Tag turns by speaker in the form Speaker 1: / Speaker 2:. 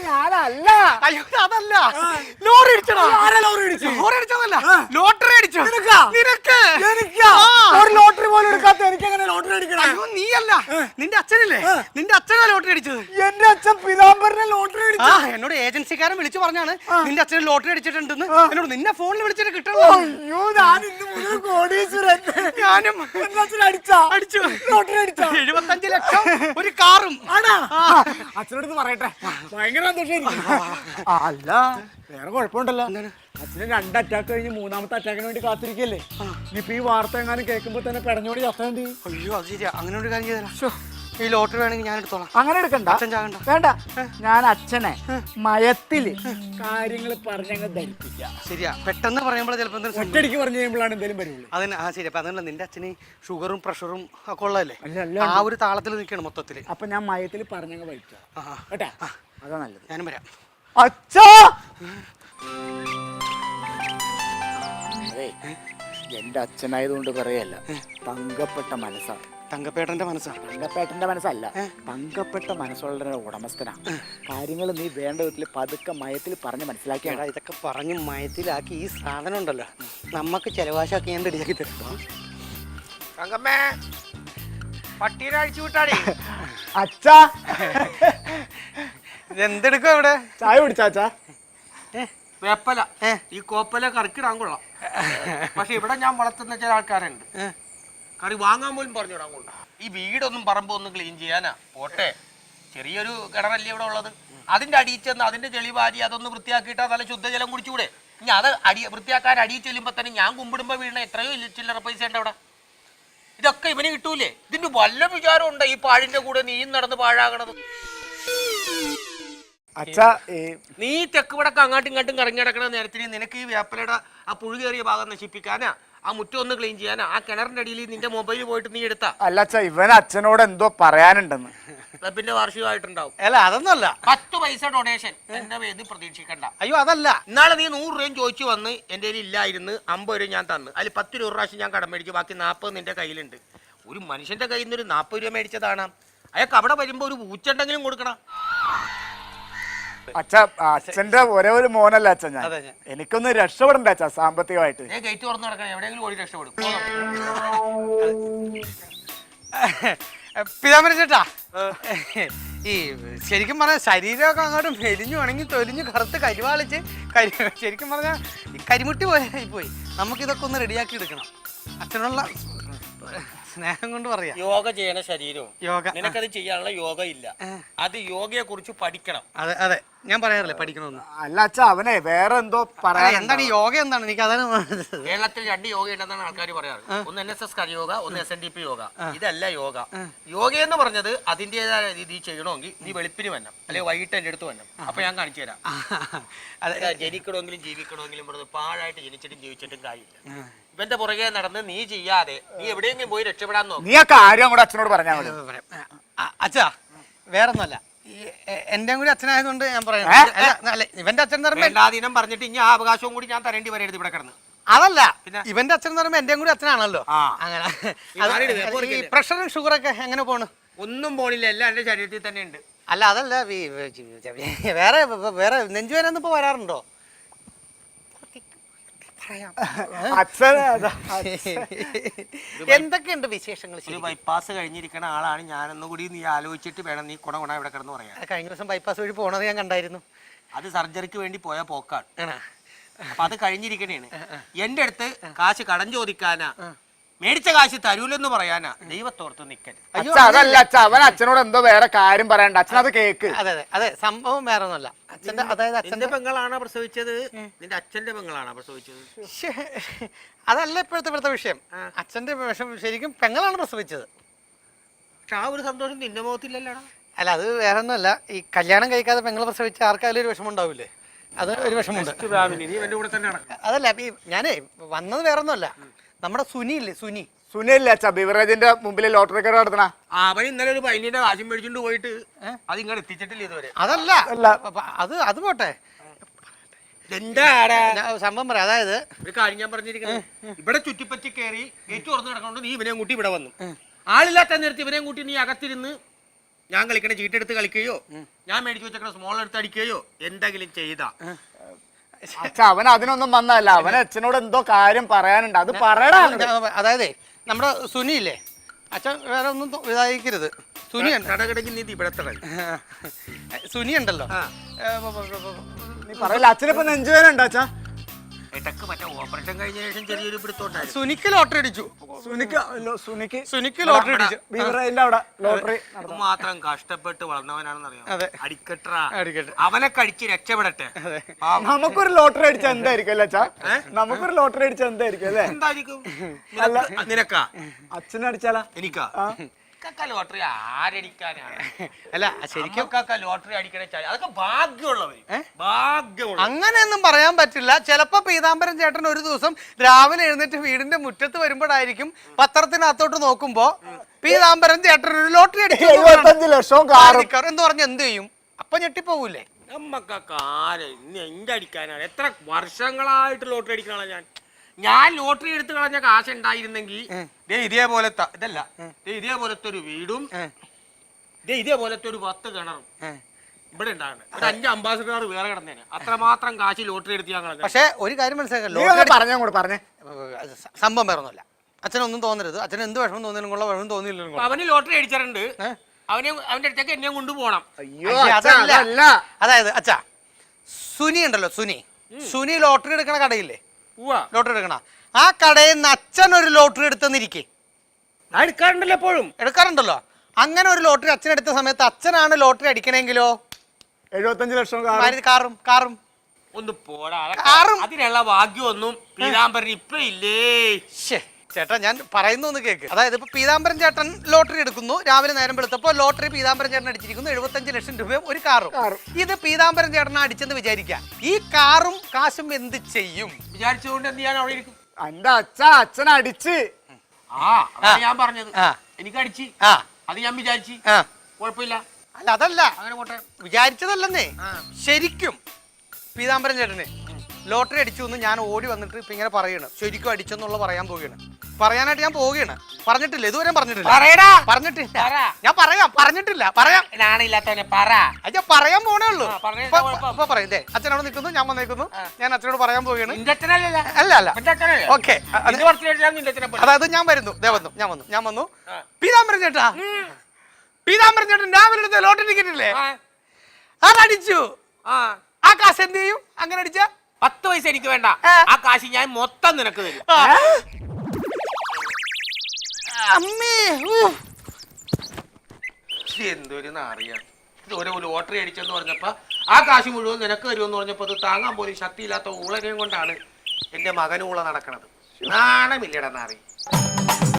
Speaker 1: ഞാനല്ല. അയ്യോ അതല്ല, ലോറി അടിച്ചടാ. ലോട്ടറി അടിച്ചു.
Speaker 2: ഒരു ലോട്ടറി പോലും എടുക്കാത്ത എനിക്ക് എങ്ങനെ ലോട്ടറി അടിക്കണം?
Speaker 1: അയ്യോ നീയല്ല, നിന്റെ അച്ഛനല്ലേ? നിന്റെ അച്ഛനാ ലോട്ടറി അടിച്ചത്.
Speaker 2: എന്റെ അച്ഛൻ പിതാംബരനെ ലോട്ടറി അടിച്ചു.
Speaker 1: എന്നോട് ഏജൻസിക്കാരൻ വിളിച്ചു പറഞ്ഞാണ് നിന്റെ അച്ഛൻ ലോട്ടറി അടിച്ചിട്ടുണ്ടെന്ന്. എന്നോട് നിന്നെ ഫോണിൽ വിളിച്ചിട്ട് കിട്ടണോ?
Speaker 2: അയ്യോ ഞാൻ ഇന്ന് മുതൽ കോടീശ്വരൻ.
Speaker 1: ഞാനും
Speaker 2: അടിച്ചു ലോട്ടറി അടിച്ച
Speaker 1: 75 ലക്ഷം ഒരു കാറും.
Speaker 2: ആണാ? അച്ഛനടുത്ത് പറയട്ടെ, ഭയങ്കര സന്തോഷം. അല്ല വേറെ കുഴപ്പമുണ്ടല്ലോ. അച്ഛന് 2 അറ്റാക്ക് കഴിഞ്ഞ് 3ാമത്തെ അറ്റാക്കിന് വേണ്ടി കാത്തിരിക്കല്ലേ. ഇനിയിപ്പോ ഈ വാർത്ത എങ്ങാനും കേൾക്കുമ്പോ തന്നെ പെടഞ്ഞോടി ചത്തേണ്ടി.
Speaker 1: അയ്യോ അത് ശരിയാ. അങ്ങനെ ഒരു കാര്യം ചെയ്താലോ. ഈ ലോട്ടറി വേണമെങ്കിൽ ഞാൻ എടുത്തോളാം.
Speaker 2: അങ്ങനെ എടുക്കണ്ട, വേണ്ട. ഞാൻ അച്ഛനെ മയത്തില് കാര്യങ്ങൾ പറഞ്ഞങ്ങ് ധരിപ്പിക്കാം.
Speaker 1: ശരിയാ, പെട്ടെന്ന് പറയുമ്പോൾ ചിലപ്പോൾ
Speaker 2: ഒറ്റടിക്ക് പറഞ്ഞു കഴിയുമ്പോഴാണ് എന്തെങ്കിലും വരുള്ളൂ.
Speaker 1: അതിന് ശരി. അപ്പൊ അതുകൊണ്ട് നിന്റെ അച്ഛന് ഷുഗറും പ്രഷറും ഒക്കെ ഉള്ളതല്ലേ? ആ ഒരു താളത്തിൽ നിൽക്കണം മൊത്തത്തില്.
Speaker 2: അപ്പൊ ഞാൻ മയത്തിൽ പറഞ്ഞങ്ങ് വഹിക്കാം കേട്ടാ. അതാ നല്ലത്.
Speaker 1: ഞാനും വരാം.
Speaker 2: അച്ഛാ എന്റെ അച്ഛനായതുകൊണ്ട് പറയല്ല, തങ്കപ്പെട്ട മനസ്സാണ്.
Speaker 1: തങ്കപ്പേട്ടന്റെ മനസ്സാ?
Speaker 2: തങ്കപ്പേട്ടന്റെ മനസ്സല്ല, തങ്കപ്പെട്ട മനസ്സുള്ള ഉടമസ്ഥനാണ്. കാര്യങ്ങൾ നീ വേണ്ട വിധത്തിൽ പതുക്കെ മയത്തിൽ പറഞ്ഞ് മനസ്സിലാക്കിയാടാ.
Speaker 1: ഇതൊക്കെ പറഞ്ഞ് മയത്തിലാക്കി ഈ സാധനം ഉണ്ടല്ലോ നമുക്ക് ചെലവാശാക്കി ഞാൻ റെഡിയാക്കി തരാം. തങ്കമ്മേ, പട്ടീനെ അഴിച്ചു വിട്ടാടേ.
Speaker 2: അച്ഛാ
Speaker 1: ഇതെന്തെടുക്കും ഇവിടെ?
Speaker 2: ചായ കുടിച്ചാച്ചാ?
Speaker 3: വേപ്പല ഈ കോപ്പല കറിക്കിടാൻ കൊള്ളാം. പക്ഷെ ഇവിടെ ഞാൻ വളർത്തുന്ന ചില ആൾക്കാരുണ്ട്, കറി വാങ്ങാൻ പോലും പറഞ്ഞിടാൻ കൊള്ളാം. ഈ വീടൊന്നും പറമ്പോ ഒന്നും ക്ലീൻ ചെയ്യാനാ പോട്ടെ, ചെറിയൊരു കിണറല്ലേ ഇവിടെ ഉള്ളത്. അതിന്റെ അടിയിൽ ചെന്ന് അതിന്റെ ചെളി വാരി അതൊന്ന് വൃത്തിയാക്കിയിട്ടാ നല്ല ശുദ്ധജലം കുടിച്ചുകൂടെ? ഇനി അത് വൃത്തിയാക്കാൻ അടിയിൽ ചെല്ലുമ്പോ തന്നെ ഞാൻ കുമ്പിടുമ്പോ വീണ എത്രയോ ചില്ലറ പൈസ ഉണ്ട് അവിടെ. ഇതൊക്കെ ഇവന് കിട്ടൂലേ? ഇതിന്റെ വല്ല വിചാരം ഉണ്ട് ഈ പാഴിന്റെ കൂടെ നീയും നടന്ന് പാഴാകണത്? നീ തെക്ക് വടക്ക് അങ്ങോട്ടും ഇങ്ങോട്ടും കറങ്ങി കിടക്കണ നേരത്തിന് നിനക്ക് ഈ വേപ്പലയുടെ ആ പുഴു കയറിയ ഭാഗം നശിപ്പിക്കാനാ, ആ മുറ്റം ഒന്ന് ക്ലീൻ ചെയ്യാനാ, ആ കിണറിന്റെ അടിയിൽ നിന്റെ മൊബൈൽ പോയിട്ട് നീ എടുത്താ?
Speaker 2: അല്ല അച്ഛാ, ഇവൻ അച്ഛനോട് എന്തോ പറയാനുണ്ടെന്ന്.
Speaker 3: ക്ലബിന്റെ വാർഷികമായിട്ടുണ്ടാവും.
Speaker 1: അല്ല അതൊന്നുമല്ല,
Speaker 3: 10 പൈസ ഡൊണേഷൻ എന്റെ പേര് പ്രതീക്ഷിക്കണ്ട.
Speaker 1: അയ്യോ അതല്ല,
Speaker 3: ഇന്നാളെ നീ 100 രൂപയും ചോദിച്ചു വന്ന് എന്റെ കയ്യിൽ ഇല്ലായിരുന്നു, 50 രൂപ ഞാൻ തന്നു. അതിൽ 10 രൂപ പ്രാവശ്യം ഞാൻ കടം മേടിച്ചു, ബാക്കി 40 നിന്റെ കയ്യിലുണ്ട്. ഒരു മനുഷ്യന്റെ കയ്യിൽ നിന്ന് ഒരു 40 രൂപ മേടിച്ചതാണ്. അയാൾക്ക് അവിടെ വരുമ്പോ ഒരു പൂച്ചുണ്ടെങ്കിലും കൊടുക്കണം.
Speaker 2: അച്ഛാ, അച്ഛന്റെ ഒരേ ഒരു മോനല്ല അച്ഛൻ ഞാൻ. എനിക്കൊന്ന് രക്ഷപ്പെടണ്ടേ അച്ഛാ സാമ്പത്തികമായിട്ട്?
Speaker 3: ഗേറ്റ് തുറന്നു കിടക്കണം, എവിടെയെങ്കിലും ഓടി രക്ഷപ്പെടും.
Speaker 1: പിതാമര ചേട്ടാ, ഈ ശരിക്കും പറഞ്ഞാൽ ശരീരമൊക്കെ അങ്ങോട്ട് മെലിഞ്ഞു ഉണങ്ങി തൊലിഞ്ഞു കറുത്ത് കരിവാളിച്ച് ശരിക്കും പറഞ്ഞാൽ ഈ കരിമുട്ടി പോലെ ആയിപ്പോയി. നമുക്കിതൊക്കെ ഒന്ന് റെഡിയാക്കി എടുക്കണം. അച്ഛനുള്ള സ്നേഹം കൊണ്ട് പറയാം.
Speaker 3: യോഗ ചെയ്യണ ശരീരവും
Speaker 1: യോഗ
Speaker 3: നിനക്കത് ചെയ്യാനുള്ള യോഗ ഇല്ല. അത് യോഗയെ കുറിച്ച് പഠിക്കണം.
Speaker 1: അതെ അതെ, ഞാൻ പറയാറില്ലേ പഠിക്കണമെന്ന്.
Speaker 2: അല്ല അച്ഛാ, അവനെ വേറെ എന്തോ പറയാ.
Speaker 1: എന്താണ് ഈ യോഗ? എന്താണ്? എനിക്ക് അതാണ്.
Speaker 3: കേരളത്തിൽ 2 യോഗ ഉണ്ടെന്നാണ് ആൾക്കാർ പറയാറ്. ഒന്ന് NSS കരയോഗ, ഒന്ന് SNDP യോഗ. ഇതല്ല യോഗ. യോഗ എന്ന് പറഞ്ഞത് അതിൻ്റെതായ രീതിയിൽ ചെയ്യണമെങ്കിൽ നീ വെളുപ്പിന് വരണം, അല്ലെങ്കിൽ വൈകിട്ട് എൻ്റെ അടുത്ത് വരണം. അപ്പൊ ഞാൻ കാണിച്ചു തരാം. ജനിക്കണമെങ്കിലും ജീവിക്കണമെങ്കിലും പാഴായിട്ട് ജനിച്ചിട്ടും ജീവിച്ചിട്ടും കാര്യമില്ല. ഇവന്റെ പുറകെ നടന്ന് നീ ചെയ്യാതെ നീ എവിടെയെങ്കിലും പോയി രക്ഷപ്പെടാൻ നോക്കും.
Speaker 2: നീ ആ കാര്യം കൂടെ അച്ഛനോട് പറഞ്ഞാൽ മതി.
Speaker 1: അച്ഛാ വേറൊന്നുമല്ല, എന്റെ കൂടി അച്ഛനായതുകൊണ്ട് ഞാൻ പറയാം. ഇവന്റെ അച്ഛൻ
Speaker 3: വേണ്ടാധീനം പറഞ്ഞിട്ട് ഇനി ആ അവകാശവും കൂടി ഞാൻ തരേണ്ടി വരരുത് ഇവിടെ കിടന്ന്.
Speaker 1: അതല്ല, ഇവന്റെ അച്ഛൻ എന്ന് പറയുമ്പോ എന്റെയും കൂടി അച്ഛനാണല്ലോ. അങ്ങനെ പ്രഷറും ഷുഗറൊക്കെ എങ്ങനെ പോണു?
Speaker 3: ഒന്നും പോണില്ല, എല്ലാം എന്റെ ശരീരത്തിൽ തന്നെ ഉണ്ട്.
Speaker 1: അല്ല അതല്ല, വേറെ വേറെ നെഞ്ചുവേനൊന്നും ഇപ്പൊ വരാറുണ്ടോ? എന്തൊക്കെയുണ്ട് വിശേഷങ്ങൾ?
Speaker 3: ഒരു ബൈപ്പാസ് കഴിഞ്ഞിരിക്കണ ആളാണ് ഞാനൊന്നുകൂടി നീ ആലോചിച്ചിട്ട് വേണം നീ കുണ ഇവിടെ കിടന്ന് പറയാം.
Speaker 1: കഴിഞ്ഞ ദിവസം ബൈപ്പാസ് വഴി പോണത് ഞാൻ കണ്ടായിരുന്നു.
Speaker 3: അത് സർജറിക്ക് വേണ്ടി പോയ പോക്കാണ്. അപ്പൊ അത് കഴിഞ്ഞിരിക്കണേണ്. എന്റെ അടുത്ത് കാശ് കടം ചോദിക്കാനാ, മേടിച്ച കാശ് തരൂലെന്ന് പറയാനാ. ദൈവത്തോർത്ത് നിക്കരുത്.
Speaker 2: അതല്ല അച്ഛാ, അവൻ അച്ഛനോട് എന്തോ വേറെ കാര്യം പറയണ്ട. അച്ഛൻ അത് കേക്ക്.
Speaker 1: അതെ അതെ അതെ, സംഭവം വേറെ ഒന്നുമല്ല. അച്ഛന്റെ അതായത്
Speaker 3: അച്ഛന്റെ പെങ്ങളാണോ പ്രസവിച്ചത്? നിന്റെ അച്ഛന്റെ പെങ്ങളാണോ പ്രസവിച്ചത്?
Speaker 1: അതല്ല ഇവിടുത്തെ വിഷയം. അച്ഛന്റെ വിഷയം ശരിക്കും പെങ്ങളാണ് പ്രസവിച്ചത്.
Speaker 3: പക്ഷെ ആ ഒരു സന്തോഷം നിന്റെ മുഖത്തില്ലല്ലോ.
Speaker 1: അല്ല അത് വേറെ ഒന്നുമല്ല, ഈ കല്യാണം കഴിക്കാതെ പെങ്ങൾ പ്രസവിച്ച ആർക്കായാലും ഒരു വിഷമം ഉണ്ടാവില്ലേ? അത് ഒരു വിഷമമുണ്ട്. അതല്ല, ഞാനേ വന്നത് വേറെ ഒന്നുമല്ല, നമ്മുടെ സുനി ഇല്ലേ,
Speaker 2: സുനിയല്ലേ അച്ഛാ ബിവറേജിന്റെ മുമ്പിൽ ലോട്ടറി കട നടത്തണ?
Speaker 3: അവൻ ഇന്നലെ ഒരു പൈനിന്റെ കാശും മേടിച്ചോണ്ട് പോയിട്ട് അത് ഇങ്ങനെ എത്തിച്ചിട്ടില്ല ഇതുവരെ.
Speaker 1: അതല്ല അത് പോട്ടെ, സംഭവം പറയാം. അതായത്
Speaker 3: ഒരു കാര്യം ഞാൻ പറഞ്ഞിരിക്കുന്നത്, ഇവിടെ ചുറ്റിപ്പറ്റി കയറി ഗേറ്റ് തുറന്നു കിടക്കണോണ്ട് നീ ഇവനെ കൂട്ടി ഇവിടെ വന്നു. ആളില്ലാത്ത നേരത്തെ ഇവരെയും കൂട്ടി നീ അകത്തിരുന്ന് ഞാൻ കളിക്കണ ചീട്ടെടുത്ത് കളിക്കുകയോ ഞാൻ മേടിച്ചു വെച്ചേക്കണ സ്മോൾ എടുത്ത് അടിക്കുകയോ എന്തെങ്കിലും ചെയ്താ
Speaker 2: അച്ഛ അവൻ അതിനൊന്നും വന്നതല്ല, അവൻ അച്ഛനോട് എന്തോ കാര്യം പറയാനുണ്ട്, അത് പറയടാ.
Speaker 1: അതായത് നമ്മുടെ സുനി ഇല്ലേ, അച്ഛൻ വേറെ ഒന്നും ഇതായിരിക്കരുത്. സുനി
Speaker 3: കടകിടക്കി നീ ഇവിടെ
Speaker 1: സുനി ഉണ്ടല്ലോ,
Speaker 2: നീ പറയല്ല, അച്ഛനിപ്പോ നെഞ്ചുവേന ഉണ്ടോ അച്ഛാ?
Speaker 3: ഇടക്ക് മറ്റേ ഓപ്പറേഷൻ കഴിഞ്ഞ ശേഷം ചെറിയൊരു പിടുത്തോണ്ടായിരുന്നു.
Speaker 1: സുനിക്ക് ലോട്ടറി അടിച്ചു. സുനിക്ക് ലോട്ടറി അടിച്ചു.
Speaker 2: ബീവറേജിന്റെ അവിടെ ലോട്ടറി
Speaker 3: മാത്രം കഷ്ടപ്പെട്ട് വളർന്നവനാണെന്ന് അറിയാം.
Speaker 1: അതെ,
Speaker 3: അടിക്കട്ടാ,
Speaker 1: അടിക്കട്ടെ.
Speaker 3: അവനെ കടിച്ച് രക്ഷപ്പെടട്ടെ.
Speaker 2: നമുക്കൊരു ലോട്ടറി അടിച്ചാൽ എന്തായിരിക്കും അല്ലേ അച്ഛാ? നമുക്കൊരു ലോട്ടറി അടിച്ചാൽ എന്തായിരിക്കും അല്ലേ?
Speaker 3: എന്തായിരിക്കും നിനക്കാ?
Speaker 2: അച്ഛനടിച്ചാലാ?
Speaker 3: എനിക്കാ? ലോട്ടറി ആരടിക്കാനാണ്?
Speaker 1: അല്ല ശരിക്കും
Speaker 3: ലോട്ടറി അടിക്കണ അതൊക്കെ ഭാഗ്യമുള്ളവര്, ഭാഗ്യമുള്ള.
Speaker 1: അങ്ങനെയൊന്നും പറയാൻ പറ്റില്ല. ചിലപ്പോ പീതാംബരൻ ചേട്ടൻ ഒരു ദിവസം രാവിലെ എഴുന്നേറ്റ് വീടിന്റെ മുറ്റത്ത് വരുമ്പോഴായിരിക്കും പത്രത്തിനകത്തോട്ട് നോക്കുമ്പോ പീതാംബരൻ ചേട്ടൻ ഒരു ലോട്ടറി അടിച്ചു
Speaker 2: 75 ലക്ഷം
Speaker 1: എന്ന് പറഞ്ഞ് എന്ത് ചെയ്യും? അപ്പൊ ഞെട്ടിപ്പോകൂലേ?
Speaker 3: നമ്മക്കൊക്കെ ആരെ എന്റെ അടിക്കാനാണ്? എത്ര വർഷങ്ങളായിട്ട് ലോട്ടറി അടിക്കണ ഞാൻ ലോട്ടറി എടുത്ത് കളഞ്ഞ കാശ് ഉണ്ടായിരുന്നെങ്കിൽ ഇതേപോലത്തെ ഇതല്ല, ഇതേപോലത്തെ ഒരു വീടും ഇതേപോലത്തെ ഒരു 10 കിണറും ഇവിടെ ഉണ്ടാകണം. 5 അംബാസിഡർ വേറെ കിടന്നേനെ. അത്രമാത്രം കാശ് ലോട്ടറി എടുത്ത് ഞാൻ കളഞ്ഞു.
Speaker 1: പക്ഷെ ഒരു കാര്യം മനസ്സിലാക്കാം,
Speaker 2: പറഞ്ഞേ
Speaker 1: സംഭവം വേറെ ഒന്നുമല്ല. അച്ഛനൊന്നും തോന്നരുത്. അച്ഛൻ എന്ത് വിഷമം തോന്നിയാലും കൊള്ള, വിഷമം തോന്നിയില്ല.
Speaker 3: അവന് ലോട്ടറി അടിച്ചിട്ടുണ്ട്, അവന്റെ അടുത്തേക്ക് എന്നെ കൊണ്ടുപോകണം.
Speaker 1: അതായത് അച്ഛാ, സുനി ഉണ്ടല്ലോ, സുനി ലോട്ടറി എടുക്കണ കടയില്ലേ, ലോട്ടറി എടുക്കണ ആ കടയിൽ നിന്ന് അച്ഛൻ ഒരു ലോട്ടറി എടുത്തെന്നിരിക്കേ,
Speaker 3: എടുക്കാറുണ്ടല്ലോ, എപ്പോഴും
Speaker 1: എടുക്കാറുണ്ടല്ലോ. അങ്ങനെ ഒരു ലോട്ടറി അച്ഛൻ എടുത്ത സമയത്ത് അച്ഛനാണ് ലോട്ടറി അടിക്കണമെങ്കിലോ
Speaker 2: 75 ലക്ഷം
Speaker 1: കാറും
Speaker 3: ഒന്ന് പോടാ. അതിനുള്ള ഭാഗ്യമൊന്നും പീതാംബരൻ ഇപ്പൊ ഇല്ലേ?
Speaker 1: ചേട്ടാ ഞാൻ പറയുന്നു കേക്ക്. അതായത് ഇപ്പൊ പീതാംബരൻ ചേട്ടൻ ലോട്ടറി എടുക്കുന്നു, രാവിലെ നേരം വെളുത്തപ്പോ ലോട്ടറി പീതാംബരൻ ചേട്ടൻ അടിച്ചിരിക്കുന്നു 75 ലക്ഷം രൂപയും ഒരു കാറും. ഇത് പീതാംബരൻ ചേട്ടൻ അടിച്ചെന്ന് വിചാരിക്കാം, ഈ കാറും കാശും എന്ത് ചെയ്യും?
Speaker 3: വിചാരിച്ചുകൊണ്ട് എന്ത് ചെയ്യാൻ അവിടെ ഇരിക്കും?
Speaker 2: എന്റെ അച്ഛൻ അടിച്ച്
Speaker 3: ഞാൻ പറഞ്ഞത് എനിക്ക് അടിച്ച് അത് ഞാൻ വിചാരിച്ചു, കുഴപ്പമില്ല.
Speaker 1: അല്ല അതല്ല,
Speaker 3: അങ്ങനെ പോട്ടെ.
Speaker 1: വിചാരിച്ചതല്ലെന്നേ, ശരിക്കും പീതാംബരൻ ചേട്ടന് ലോട്ടറി അടിച്ചു എന്ന് ഞാൻ ഓടി വന്നിട്ട് ഇപ്പൊ ഇങ്ങനെ പറയണ്, ശരിക്കും അടിച്ചെന്നുള്ള പറയാൻ പോവുകയാണ്, പറയാനായിട്ട് ഞാൻ പോവുകയാണ്. പറഞ്ഞിട്ടില്ല, ഇതുവരെ പറഞ്ഞിട്ടില്ല. ഞാൻ പറഞ്ഞിട്ടില്ല.
Speaker 3: ഞാനില്ലാത്തവനെ പറ,
Speaker 1: ഞാൻ പറയാൻ പോണേ ഉള്ളൂ. ഇപ്പൊ പറയും, അച്ഛൻ അവിടെ നിൽക്കുന്നു, ഞാൻ വന്നേക്കുന്നു, ഞാൻ അച്ഛനോട് പറയാൻ പോവുകയാണ്. അല്ല ഓക്കെ, അതായത് ഞാൻ വരുന്നു, ഞാൻ വന്നു. പീതാംബരൻ ചേട്ടൻ രാവിലെ എടുത്ത ലോട്ടറി ടിക്കറ്റ് ഇല്ലേ, അതടിച്ചു. ആ കാശ് എന്ത് ചെയ്യും? അങ്ങനെ അടിച്ച
Speaker 3: 10 പൈസ എനിക്ക് വേണ്ട, ആ കാശ് ഞാൻ മൊത്തം നിനക്ക് തരും. എന്തൊരു അറിയാം, ഇതൊരു ലോട്ടറി അടിച്ചെന്ന് പറഞ്ഞപ്പോ ആ കാശ് മുഴുവൻ നിനക്ക് തരുമെന്ന് പറഞ്ഞപ്പോ അത് താങ്ങാൻ പോലും ശക്തിയില്ലാത്ത ഊളനെയും കൊണ്ടാണ് എന്റെ മകനൂള നടക്കണത്. നാണമില്ലടാ നാറി.